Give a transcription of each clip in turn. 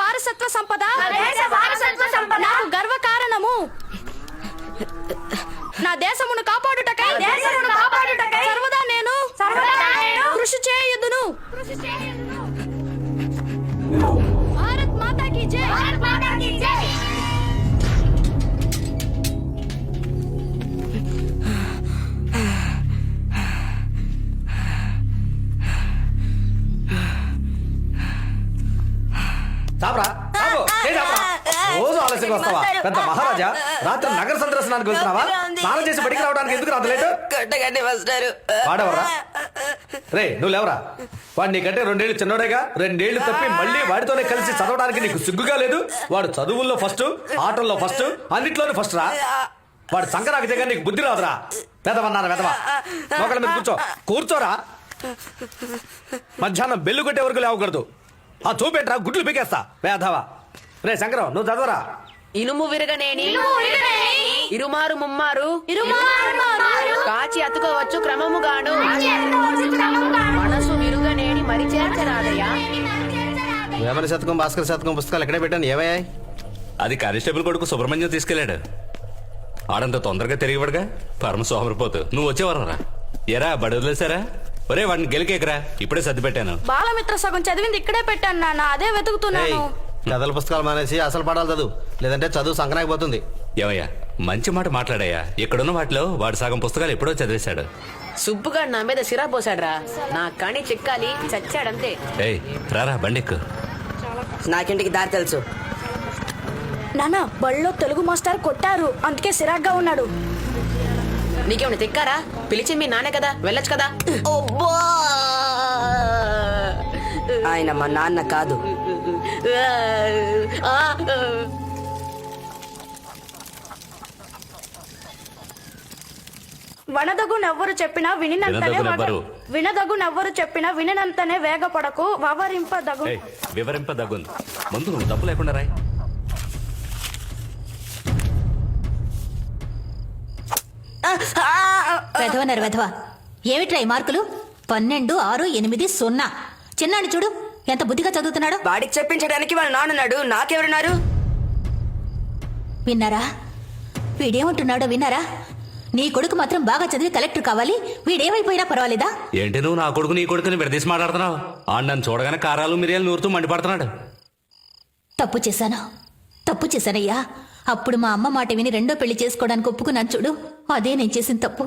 వారసత్వ సంపద నాకు గర్వ కారణము. నా దేశమును కాపాడుటకై సర్వదా నేను కృషి చేయుదును. భారత్ మాతా కీ జై. చాపరా రోజు ఆలస్యంగా వస్తావా? పెద్ద మహారాజా రాత్రి నగర సందర్శనానికి వెళ్తున్నావా? స్నానం చేసి బడికి రావడానికి ఎందుకు రాదు లేటు? వాడెవరా రే? నువ్వు లేవరా? వాడు నీకంటే 2 ఏళ్ళు చిన్నోడేగా. 2 ఏళ్ళు తప్పి మళ్ళీ వాడితోనే కలిసి చదవడానికి నీకు సిగ్గుగా లేదు? వాడు చదువుల్లో ఫస్ట్, ఆటల్లో ఫస్ట్, అన్నిట్లోనే ఫస్ట్ రా. వాడు సంకరాకి దగ్గర నీకు బుద్ధి రాదురా. పెదవన్నారా పెదవా? ఒకళ్ళ మీద కూర్చోరా. మధ్యాహ్నం బెల్లు కొట్టే వరకు లేవకూడదు. ఆ చూపెట్రా, గుడ్లు పీకేస్తా వేధవా. రే శంకరం, నువ్వు చదవరా. ఇనుము విరగనేని ఇరుమారు ముమ్మారు కాచి అతుకోవచ్చు క్రమముగాను మనసు విరుగనేని మరి చేర్చరాదయ్యా. వేమన శతకం, భాస్కర శతకం పుస్తకాలు ఎక్కడే పెట్టాను, ఏమయ్యాయి? అది కానిస్టేబుల్ కొడుకు సుబ్రహ్మణ్యం తీసుకెళ్లాడు. ఆడంత తొందరగా తిరిగిపడగా పరమ సోమరిపోతు. నువ్వు వచ్చేవారా? ఎరా బడి వదిలేసారా? ఒరే వాడిని గెలికేకరా, ఇప్పుడే సర్ది పెట్టాను. బాలమిత్ర సగం చదివింది ఇక్కడే పెట్టాను నాన్న, అదే వెతుకుతున్నాను. కథల పుస్తకాలు మానేసి అసలు పాఠాలు చదువు, లేదంటే చదువు సంకనాకపోతుంది. ఏమయ్యా, మంచి మాట మాట్లాడయ్యా. ఇక్కడున్న వాటిలో వాడు సగం పుస్తకాలు ఎప్పుడో చదివేశాడు. సుబ్బుగాడు నా మీద సిరా పోసాడ్రా. నా కణి చిక్కాలి, చచ్చాడంతే. ఏయ్ రారా బండెక్కు. నాకింటికి దారి తెలుసు. నాన్న బళ్ళో తెలుగు మాస్టర్ కొట్టారు, అందుకే సిరాగ్గా ఉన్నాడు. నీకేమైనా తిక్కారా? పిలిచింది మీ నానే కదా, వెళ్ళొచ్చు కదా. ఆయన మా నాన్న కాదు. వనదగునెవ్వరు చెప్పినా వినదగునెవ్వరు చెప్పినా వినినంతనే వేగపడకు, వివరింపదగుంది. ముందు నువ్వు తప్పు లేకుండా రాయ్. వెధవనరు వెధవ. ఏమిట్రా ఈ మార్కులు? 12, 6, 8, 0. చిన్నాడు చూడు ఎంత బుద్ధిగా చదువుతున్నాడు. వాడికి చెప్పించడానికి వాళ్ళ నాన్నన్నాడు, నాకెవరున్నారు? విన్నారా? వీడేమంటున్నాడో విన్నారా? నీ కొడుకు మాత్రం బాగా చదివి కలెక్టర్ కావాలి, వీడేమైపోయినా పర్వాలేదా? ఏంటి నువ్వు నా కొడుకు నీ కొడుకుని విడదీసి మాట్లాడుతున్నావు? ఆ నన్ను చూడగానే కారాలు మిరియాలు నూరుతూ మండిపడుతున్నాడు. తప్పు చేశానయ్యా. అప్పుడు మా అమ్మ మాట విని 2వ పెళ్లి చేసుకోవడానికి ఒప్పుకున్నాను చూడు, అదే నేను చేసిన తప్పు.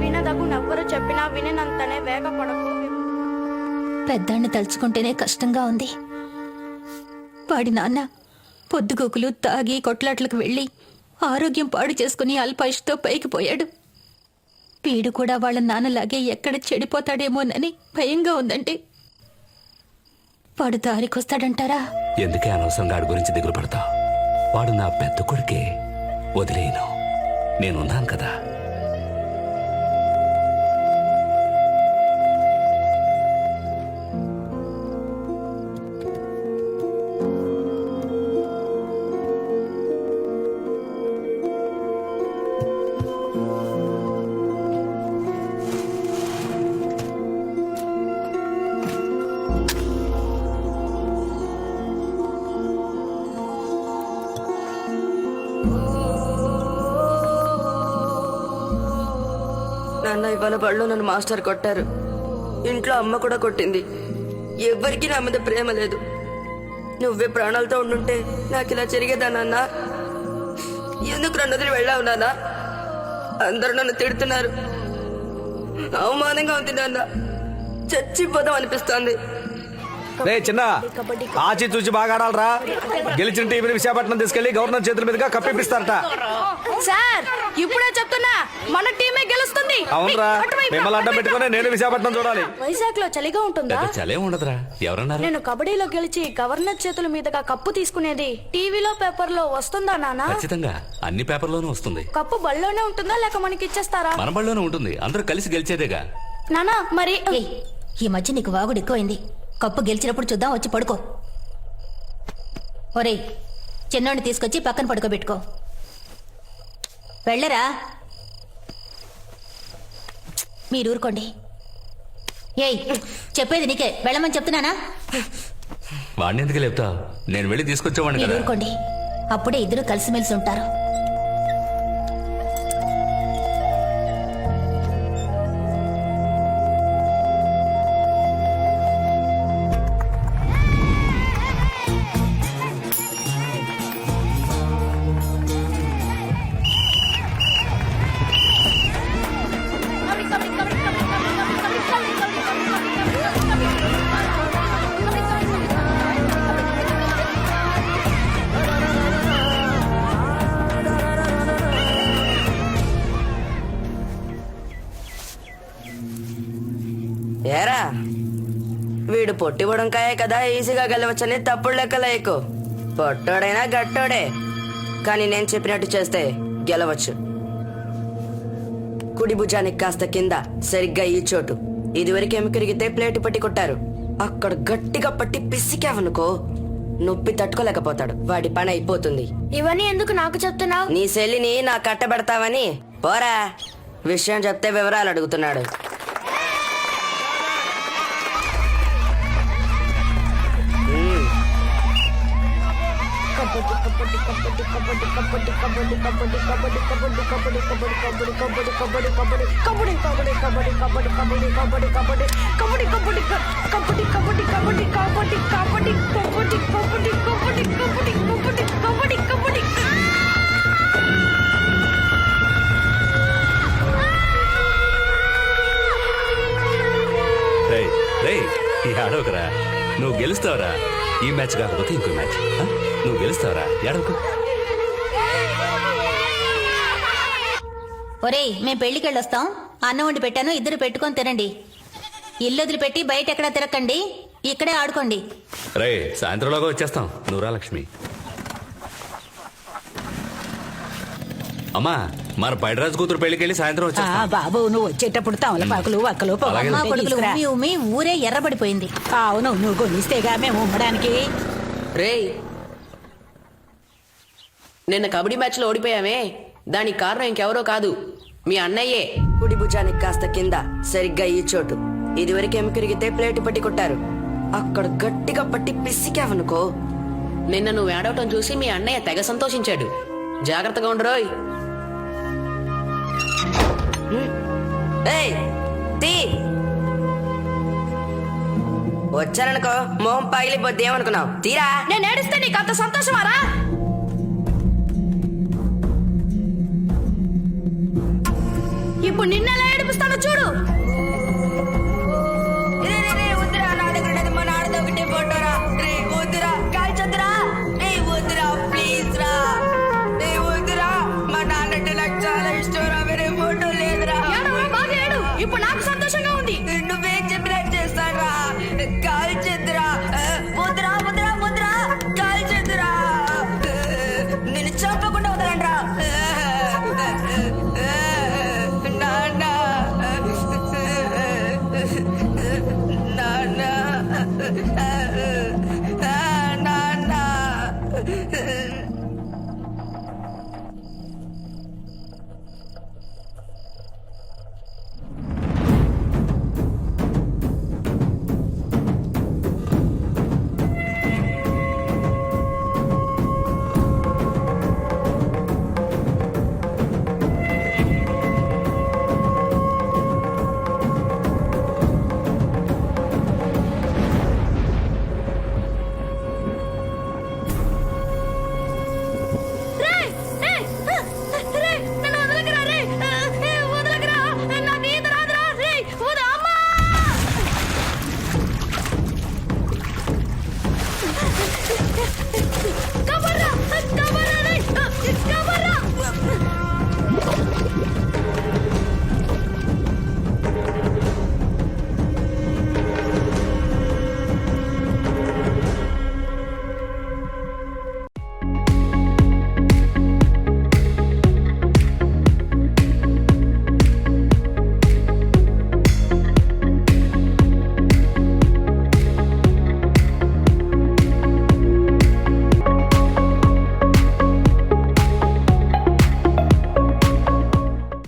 వినదగునెవ్వరు చెప్పినా వినినంతనే వేగపడకు. పెద్దాన్ని తలుచుకుంటేనే కష్టంగా ఉంది. వాడి నాన్న పొద్దుగూకులు తాగి కొట్లాట్లకు వెళ్ళి ఆరోగ్యం పాడు చేసుకుని అల్పాయుష్తో పైకి పోయాడు. వీడు కూడా వాళ్ళ నాన్నలాగే ఎక్కడ చెడిపోతాడేమోనని భయంగా ఉందంటే వాడు దారికొస్తాడంటారా? ఎందుకే అనవసరంగా వాడి గురించి దిగులు పడతావు? వాడు నా పెద్ద కొడుకే, వదిలేను. నేనున్నాను కదా. నాన్న ఇవాళ బడిలో నన్ను మాస్టర్ కొట్టారు, ఇంట్లో అమ్మ కూడా కొట్టింది. ఎవ్వరికీ నా మీద ప్రేమ లేదు. నువ్వే ప్రాణాలతో ఉండుంటే నాకు ఇలా జరిగేదా నాన్న? ఎందుకు 2 వదిలి వెళ్ళావు నాన్న? అందరూ నన్ను తిడుతున్నారు, అవమానంగా ఉంది నాన్న. చచ్చిపోదాం అనిపిస్తోంది. రే చిన్న, ఆచి చూసి బాగా ఆడాలరా. గెలిచిన టీంని విశాఖపట్నం తీసుకెళ్లి గవర్నర్ చేతుల మీదుగా కప్పిపిస్తారట. సార్ ఇప్పుడే చెప్తున్నా, మన టీమే గెలుస్తుంది. అవునరా, మిమ్మల్ని అడ్డం పెట్టుకుని నేను విశాఖపట్నం చూడాలి. వైజాగ్ లో చలిగా ఉంటుందా? చలే ఉండదురా. ఎవరన్నారు? నేను కబడ్డీలో గెలిచి గవర్నర్ చేతుల మీదుగా కప్పు తీసుకునేది టీవీలో పేపర్ లో వస్తుందా నాన్న? ఖచ్చితంగా అన్ని పేపర్లోనూ వస్తుంది. కప్పు బళ్ళోనే ఉంటుందా లేక మనకి ఇచ్చేస్తారా? మన బళ్ళోనే ఉంటుంది. అందరూ కలిసి గెలిచేదేగా. నానా మరి ఈ మధ్య నీకు వాగుడు ఎక్కువైంది. కప్పు గెలిచినప్పుడు చూద్దాం, వచ్చి పడుకో. ఒరేయ్, చిన్నోడిని తీసుకొచ్చి పక్కన పడుకోబెట్టుకో. వెళ్ళరా. మీరు ఊరుకోండి. ఏయ్, చెప్పేది నీకే, వెళ్ళమని చెప్తున్నానా? వాడిని ఎందుకు లేపుతావు? నేను వెళ్ళి తీసుకొచ్చేవాడిని మీరు కదా. ఊరుకోండి, అప్పుడే ఇద్దరు కలిసిమెలిసి ఉంటారు. ఏరా వీడు పొట్టి బుడంకాయే కదా, ఈజీగా గెలవచ్చని తప్పుడు లెక్కల ఎక్కువ. పొట్టోడైనా గట్టోడే, కానీ నేను చెప్పినట్టు చేస్తే గెలవచ్చు. కుడి భుజానికి కాస్త కింద సరిగ్గా ఈ చోటు. ఇదివరకు ఎముకరిగితే ప్లేటు పట్టి కొట్టారు. అక్కడ గట్టిగా పట్టి పిసికావనుకో, నొప్పి తట్టుకోలేకపోతాడు. వాడి పని అయిపోతుంది. ఇవన్నీ ఎందుకు నాకు చెప్తున్నావు? నీ చెల్లిని నా కట్టబెడతావని. పోరా, విషయం చెప్తే వివరాలు అడుగుతున్నాడు. రేయ్ రేయ్, ఈ ఆడవకరా. నువ్వు గెలుస్తావురా. ఈ మ్యాచ్ కాకపోతే ఇంకో మ్యాచ్. నువ్వు గెలుస్తావురా, ఏడవకు. ఒరేయ్, మేం పెళ్లికెళ్ళొస్తాం. అన్నం వండి పెట్టాను, ఇద్దరు పెట్టుకొని తినండి. ఇల్లు వదిలిపెట్టి బయట ఎక్కడా తిరగకండి, ఇక్కడే ఆడుకోండి. రే, సాయంత్రంలోగా వచ్చేస్తాం. నువ్వురా లక్ష్మి. అమ్మా, మన పైడరాజు కూతురు పెళ్లికెళ్ళి సాయంత్రం వచ్చేస్తాం. బాబు, నువ్వు వచ్చేటప్పుడు తమలపాకులు వక్కలు అలాగే. అమ్మా కొడుకులు ఉమ్మి ఉమ్మి ఊరే ఎర్రబడిపోయింది. అవును, నువ్వు కొనిస్తేగా మేము ఉమ్మడానికి. రేయ్, నిన్న కబడ్డీ మ్యాచ్ లో ఓడిపోయామే, దానికి కారణం ఇంకెవరో కాదు, మీ అన్నయ్యే. కుడి భుజానికి కాస్త కింద సరిగ్గా ఈ చోటు. ఇదివరకు ఎముకరిగితే ప్లేటు పట్టి కొట్టారు. అక్కడ గట్టిగా పట్టి పిసికావనుకో. నిన్న నువ్వు ఏడవటం చూసి మీ అన్నయ్య తెగ సంతోషించాడు. జాగ్రత్తగా ఉండరోయ్. ఏయ్, తీ. వచ్చాననుకో, మొహం పగిలిపోద్ది. ఏమనుకున్నావు? తీరా. నేను ఏడిస్తే నీకు అంత సంతోషమారా? ఇప్పుడు నిన్నెలా ఏడిపిస్తానో చూడు. రే, రే, రే, వద్దురా, నా దగ్గర ఉన్నది మా నాన్నది ఒకటే ఫోటోరా. రే, వద్దురా, కాల్చొద్దురా. రే, వద్దురా, ప్లీజ్ రా. రే, వద్దురా, మా నాన్నంటే నాకు చాలా ఇష్టం రా. వేరే ఫోటో లేదురా. ఏడవరా, బాగా ఏడు. ఇప్పుడు నాకు సంతోషంగా ఉంది. నువ్వేం చెప్పినట్టు చేస్తాడ్రా. కాల్చొద్దురా. వద్దురా, వద్దురా, వద్దురా, కాల్చొద్దురా. నిన్ను చంపకుండా వదలండ్రా.